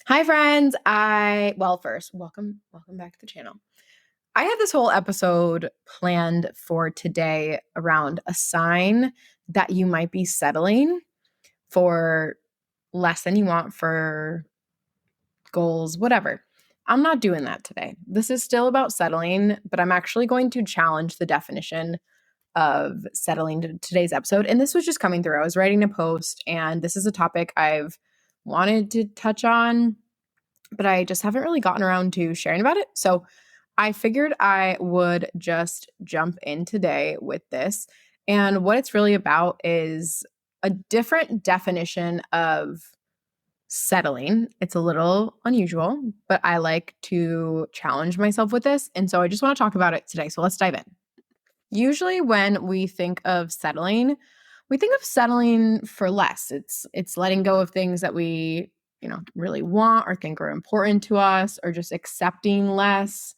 Hi friends. First, welcome back to the channel. I had this whole episode planned for today around a sign that you might be settling for less than you want for goals, whatever. I'm not doing that today. This is still about settling, but I'm actually going to challenge the definition of settling to today's episode. And this was just coming through. I was writing a post, and this is a topic I've wanted to touch on, but I just haven't really gotten around to sharing about it. So I figured I would just jump in today with this. And what it's really about is a different definition of settling. It's a little unusual, but I like to challenge myself with this. And so I just want to talk about it today. So let's dive in. Usually when we think of settling, we think of settling for less. It's letting go of things that we, really want or think are important to us, or just accepting less.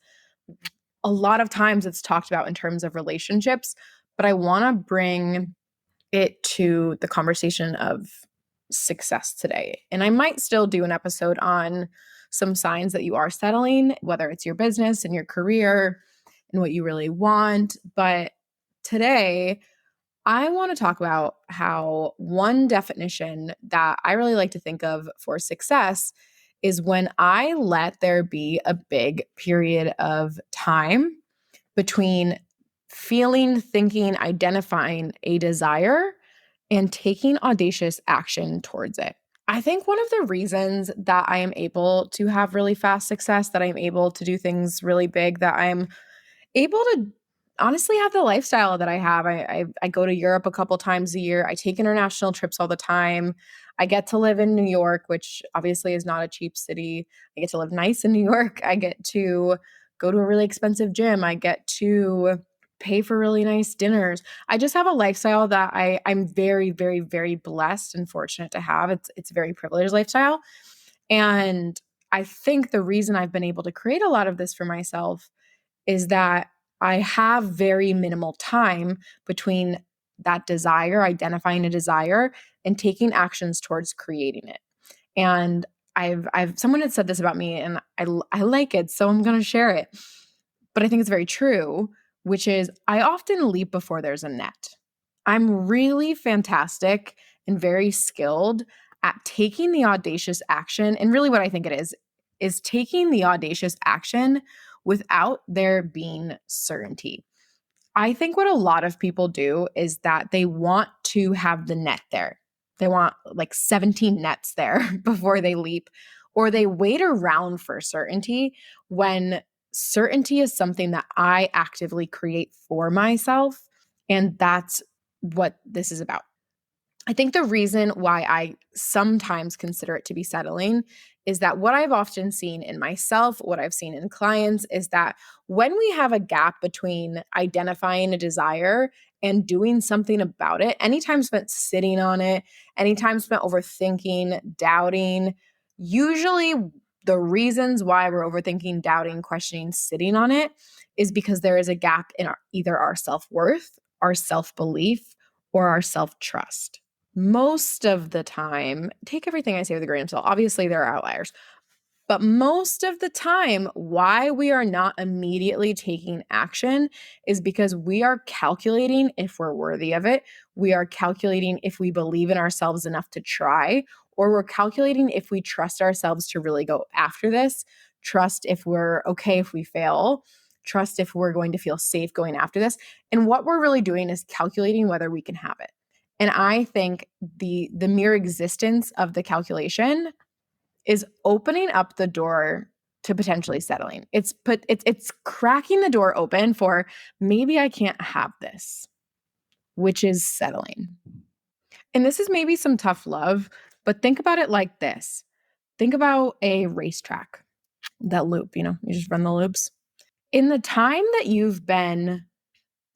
A lot of times it's talked about in terms of relationships, but I want to bring it to the conversation of success today. And I might still do an episode on some signs that you are settling, whether it's your business and your career and what you really want. But today, I want to talk about how one definition that I really like to think of for success is when I let there be a big period of time between feeling, thinking, identifying a desire and taking audacious action towards it. I think one of the reasons that I am able to have really fast success, that I'm able to do things really big, that I'm able to honestly have the lifestyle that I have. I go to Europe a couple times a year. I take international trips all the time. I get to live in New York, which obviously is not a cheap city. I get to live nice in New York. I get to go to a really expensive gym. I get to pay for really nice dinners. I just have a lifestyle that I'm very, very, very blessed and fortunate to have. It's a very privileged lifestyle. And I think the reason I've been able to create a lot of this for myself is that I have very minimal time between that desire, identifying a desire, and taking actions towards creating it. And I've someone had said this about me, and I like it, so I'm going to share it. But I think it's very true, which is I often leap before there's a net. I'm really fantastic and very skilled at taking the audacious action. And really what I think it is taking the audacious action without there being certainty. I think what a lot of people do is that they want to have the net there. They want like 17 nets there before they leap, or they wait around for certainty when certainty is something that I actively create for myself. And that's what this is about. I think the reason why I sometimes consider it to be settling is that what I've often seen in myself, what I've seen in clients, is that when we have a gap between identifying a desire and doing something about it, any time spent sitting on it, any time spent overthinking, doubting, usually the reasons why we're overthinking, doubting, questioning, sitting on it is because there is a gap in either our self-worth, our self-belief, or our self-trust. Most of the time, take everything I say with a grain of salt. Obviously, there are outliers. But most of the time, why we are not immediately taking action is because we are calculating if we're worthy of it. We are calculating if we believe in ourselves enough to try, or we're calculating if we trust ourselves to really go after this, trust if we're okay if we fail, trust if we're going to feel safe going after this. And what we're really doing is calculating whether we can have it. And I think the mere existence of the calculation is opening up the door to potentially settling. It's cracking the door open for maybe I can't have this, which is settling. And this is maybe some tough love, but think about it like this. Think about a racetrack, that loop, you just run the loops. In the time that you've been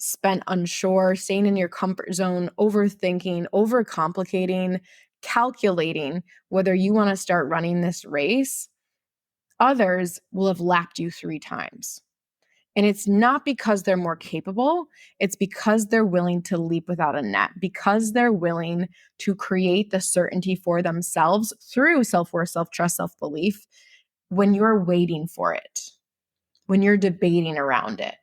spent unsure, staying in your comfort zone, overthinking, overcomplicating, calculating whether you want to start running this race, others will have lapped you 3 times. And it's not because they're more capable, it's because they're willing to leap without a net, because they're willing to create the certainty for themselves through self-worth, self-trust, self-belief when you're waiting for it, when you're debating around it.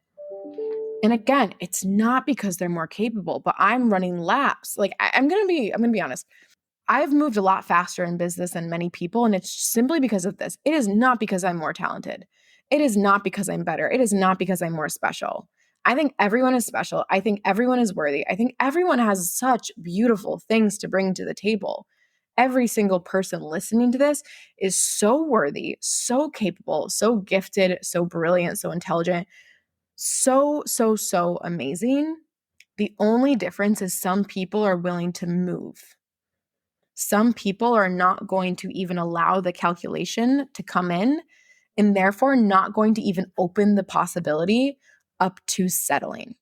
And again, it's not because they're more capable, but I'm running laps. Like I'm going to be honest. I've moved a lot faster in business than many people, and it's simply because of this. It is not because I'm more talented. It is not because I'm better. It is not because I'm more special. I think everyone is special. I think everyone is worthy. I think everyone has such beautiful things to bring to the table. Every single person listening to this is so worthy, so capable, so gifted, so brilliant, so intelligent, so amazing. The only difference is some people are willing to move. Some people are not going to even allow the calculation to come in, and therefore not going to even open the possibility up to settling.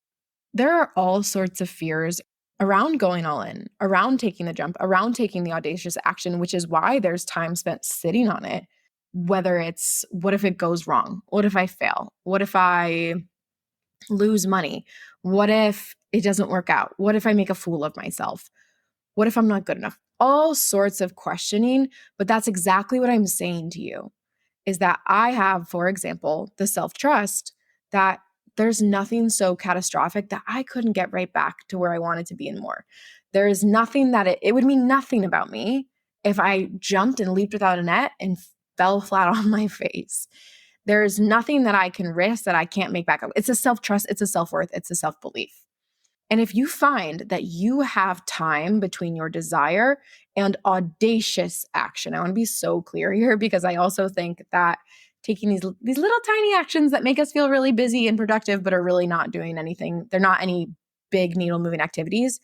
There are all sorts of fears around going all in, around taking the jump, around taking the audacious action, which is why there's time spent sitting on it. Whether it's, what if it goes wrong? What if I fail? What if I lose money? What if it doesn't work out? What if I make a fool of myself? What if I'm not good enough? All sorts of questioning, but that's exactly what I'm saying to you is that I have, for example, the self-trust that there's nothing so catastrophic that I couldn't get right back to where I wanted to be and more. There is nothing that it would mean nothing about me if I jumped and leaped without a net and fell flat on my face. There's nothing that I can risk that I can't make back up. It's a self-trust, it's a self-worth, it's a self-belief. And if you find that you have time between your desire and audacious action, I want to be so clear here because I also think that taking these little tiny actions that make us feel really busy and productive but are really not doing anything, they're not any big needle moving activities.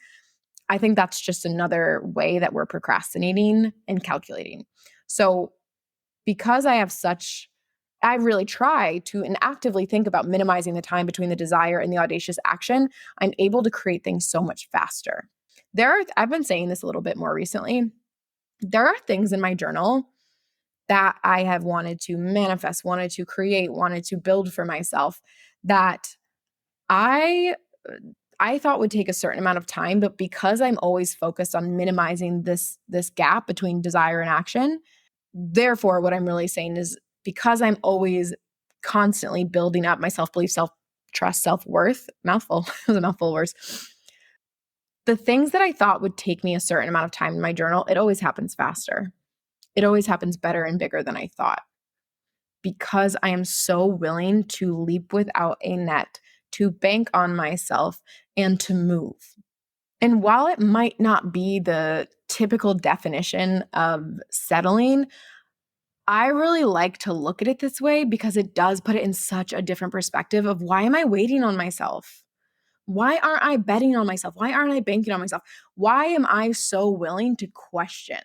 I think that's just another way that we're procrastinating and calculating. So because I really try to and actively think about minimizing the time between the desire and the audacious action, I'm able to create things so much faster. I've been saying this a little bit more recently. There are things in my journal that I have wanted to manifest, wanted to create, wanted to build for myself that I I thought would take a certain amount of time, but because I'm always focused on minimizing this gap between desire and action, therefore, what I'm really saying is because I'm always constantly building up my self-belief, self-trust, self-worth, mouthful, it was a mouthful of words. The things that I thought would take me a certain amount of time in my journal, it always happens faster. It always happens better and bigger than I thought because I am so willing to leap without a net, to bank on myself, and to move. And while it might not be the typical definition of settling, I really like to look at it this way because it does put it in such a different perspective of why am I waiting on myself? Why aren't I betting on myself? Why aren't I banking on myself? Why am I so willing to question?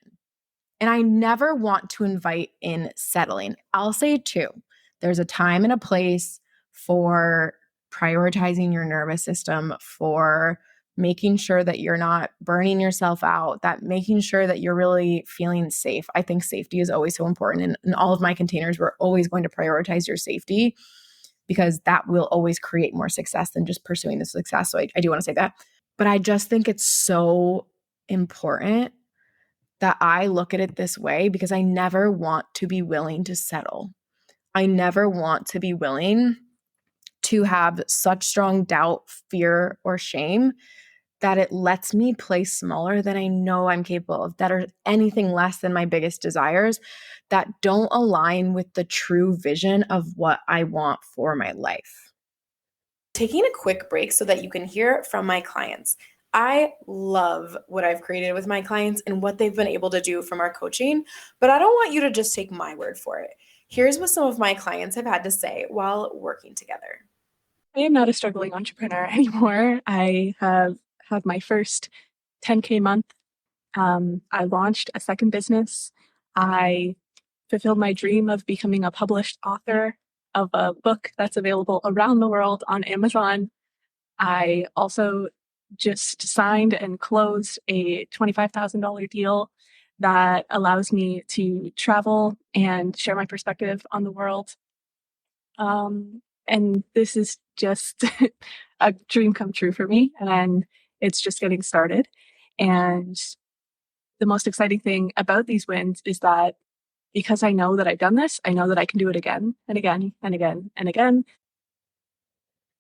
And I never want to invite in settling. I'll say too, there's a time and a place for prioritizing your nervous system, for making sure that you're not burning yourself out, that making sure that you're really feeling safe. I think safety is always so important. And in all of my containers, we're always going to prioritize your safety because that will always create more success than just pursuing the success. So I do want to say that. But I just think it's so important that I look at it this way because I never want to be willing to settle. I never want to be willing to have such strong doubt, fear, or shame that it lets me play smaller than I know I'm capable of, that are anything less than my biggest desires, that don't align with the true vision of what I want for my life. Taking a quick break so that you can hear from my clients. I love what I've created with my clients and what they've been able to do from our coaching, but I don't want you to just take my word for it. Here's what some of my clients have had to say while working together. I am not a struggling entrepreneur anymore. I have had my first 10K month. I launched a second business. I fulfilled my dream of becoming a published author of a book that's available around the world on Amazon. I also just signed and closed a $25,000 deal that allows me to travel and share my perspective on the world. And this is just a dream come true for me. And it's just getting started. And the most exciting thing about these wins is that because I know that I've done this, I know that I can do it again and again and again and again.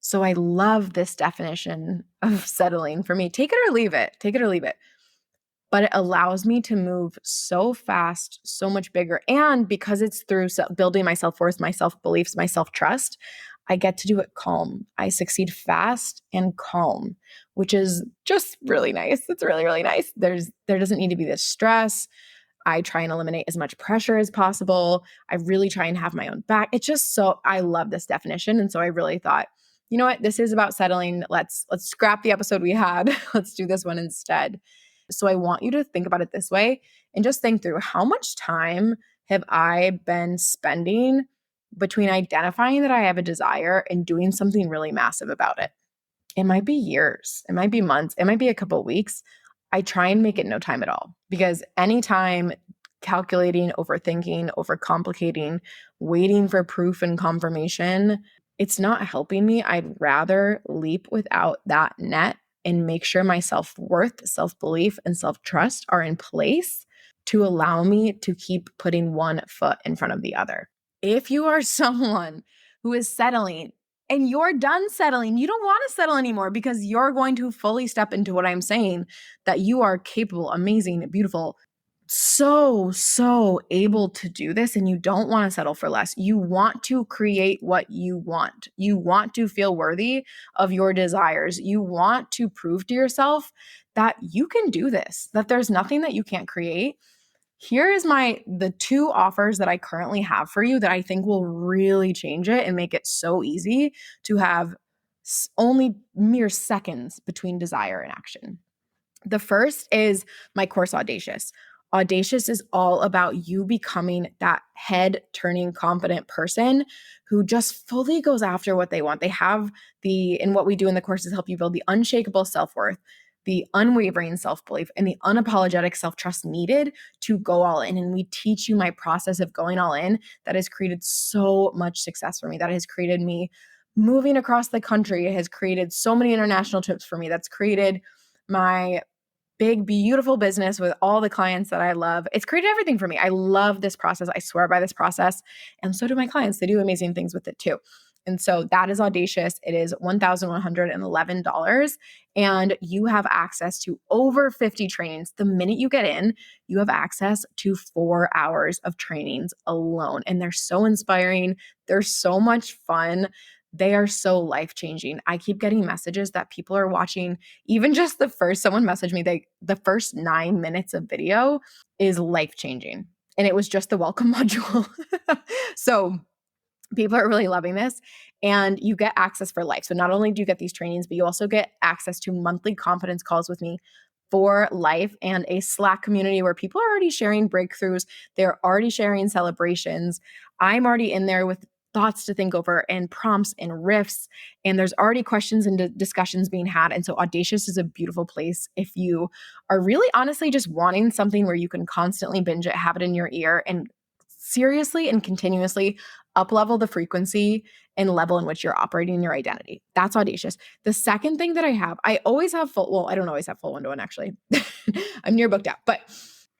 So I love this definition of settling for me. Take it or leave it. Take it or leave it. But it allows me to move so fast, so much bigger. And because it's through building my self worth, my self beliefs, my self trust, I get to do it calm. I succeed fast and calm, which is just really nice. It's really, really nice. There doesn't need to be this stress. I try and eliminate as much pressure as possible. I really try and have my own back. It's just so I love this definition. And so I really thought, you know what? This is about settling. Let's scrap the episode we had. Let's do this one instead. So I want you to think about it this way and just think through how much time have I been spending between identifying that I have a desire and doing something really massive about it. It might be years, it might be months, it might be a couple of weeks. I try and make it no time at all because anytime calculating, overthinking, overcomplicating, waiting for proof and confirmation, it's not helping me. I'd rather leap without that net and make sure my self worth, self belief, and self trust are in place to allow me to keep putting one foot in front of the other. If you are someone who is settling and you're done settling, you don't want to settle anymore because you're going to fully step into what I'm saying, that you are capable, amazing, beautiful, so able to do this, and you don't want to settle for less. You want to create what you want. You want to feel worthy of your desires. You want to prove to yourself that you can do this, that there's nothing that you can't create. Here is the two offers that I currently have for you that I think will really change it and make it so easy to have only mere seconds between desire and action. The first is my course Audacious. Audacious is all about you becoming that head turning confident person who just fully goes after what they want. They have and what we do in the course is help you build the unshakable self worth, the unwavering self belief, and the unapologetic self trust needed to go all in. And we teach you my process of going all in that has created so much success for me, that has created me moving across the country. It has created so many international trips for me. That's created my big, beautiful business with all the clients that I love. It's created everything for me. I love this process. I swear by this process. And so do my clients. They do amazing things with it too. And so that is Audacious. It is $1,111. And you have access to over 50 trainings. The minute you get in, you have access to 4 hours of trainings alone. And they're so inspiring. They're so much fun. They are so life-changing. I keep getting messages that people are watching, even just someone messaged me, the first 9 minutes of video is life-changing. And it was just the welcome module. So people are really loving this, and you get access for life. So not only do you get these trainings, but you also get access to monthly confidence calls with me for life and a Slack community where people are already sharing breakthroughs. They're already sharing celebrations. I'm already in there with thoughts to think over and prompts and riffs. And there's already questions and discussions being had. And so Audacious is a beautiful place if you are really honestly just wanting something where you can constantly binge it, have it in your ear, and seriously and continuously up-level the frequency and level in which you're operating your identity. That's Audacious. The second thing that I always have I don't always have full one-to-one actually. I'm near booked out. But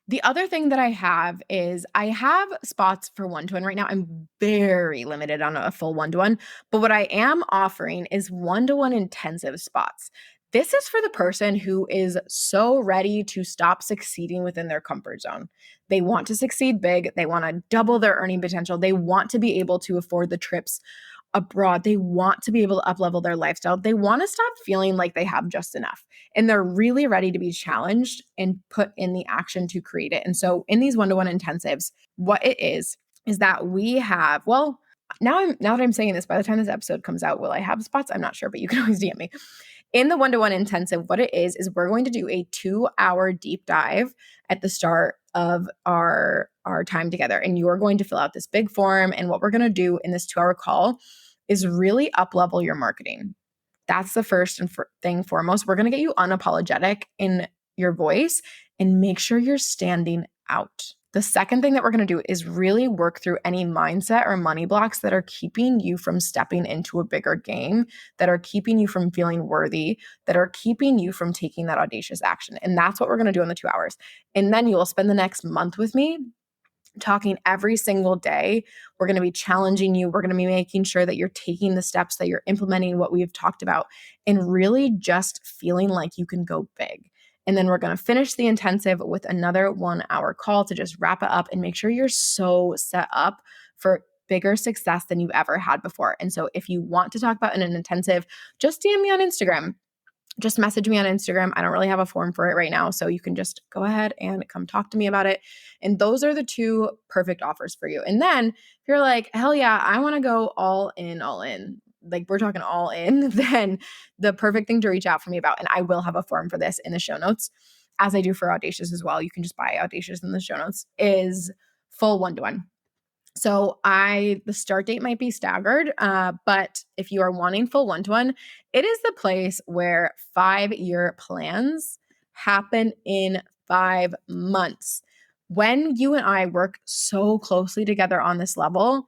the other thing that I have is I have spots for one-to-one right now. I'm very limited on a full one-to-one, but what I am offering is one-to-one intensive spots. This is for the person who is so ready to stop succeeding within their comfort zone. They want to succeed big. They want to double their earning potential. They want to be able to afford the trips abroad. They want to be able to up-level their lifestyle. They want to stop feeling like they have just enough. And they're really ready to be challenged and put in the action to create it. And so in these one-to-one intensives, what it is that we have, now that I'm saying this, by the time this episode comes out, will I have spots? I'm not sure, but you can always DM me. In the one-to-one intensive, what it is we're going to do a 2-hour deep dive at the start of our time together. And you're going to fill out this big form. And what we're going to do in this 2-hour call is really up-level your marketing. That's the first thing foremost. We're going to get you unapologetic in your voice and make sure you're standing out. The second thing that we're going to do is really work through any mindset or money blocks that are keeping you from stepping into a bigger game, that are keeping you from feeling worthy, that are keeping you from taking that audacious action. And that's what we're going to do in the 2 hours. And then you will spend the next month with me talking every single day. We're going to be challenging you. We're going to be making sure that you're taking the steps, that you're implementing what we've talked about, and really just feeling like you can go big. And then we're going to finish the intensive with another 1 hour call to just wrap it up and make sure you're so set up for bigger success than you've ever had before. And so if you want to talk about an intensive, just DM me on Instagram. Just message me on Instagram. I don't really have a form for it right now, so you can just go ahead and come talk to me about it. And those are the two perfect offers for you. And then if you're like, hell yeah, I want to go all in, like we're talking all in, then the perfect thing to reach out for me about, and I will have a form for this in the show notes, as I do for Audacious as well. You can just buy Audacious in the show notes, is full one-to-one. So the start date might be staggered, but if you are wanting full one-to-one, it is the place where 5-year plans happen in 5 months. When you and I work so closely together on this level,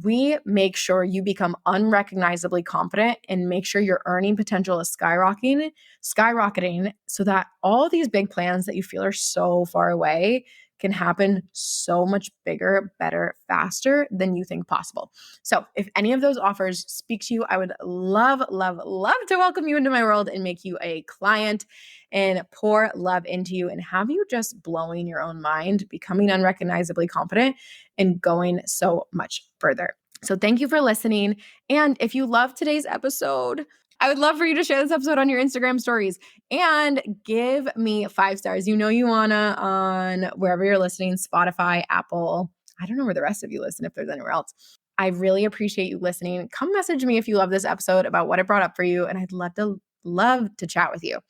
we make sure you become unrecognizably confident and make sure your earning potential is skyrocketing so that all these big plans that you feel are so far away can happen so much bigger, better, faster than you think possible. So if any of those offers speak to you, I would love, love, love to welcome you into my world and make you a client and pour love into you and have you just blowing your own mind, becoming unrecognizably confident and going so much further. So thank you for listening. And if you love today's episode, I would love for you to share this episode on your Instagram stories and give me 5 stars. You know you wanna on wherever you're listening, Spotify, Apple. I don't know where the rest of you listen if there's anywhere else. I really appreciate you listening. Come message me if you love this episode about what it brought up for you, and I'd love to chat with you.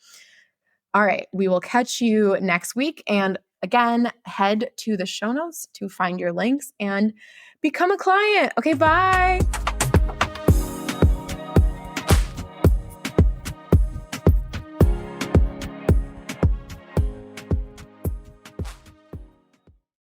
All right, we will catch you next week. And again, head to the show notes to find your links and become a client. Okay, bye.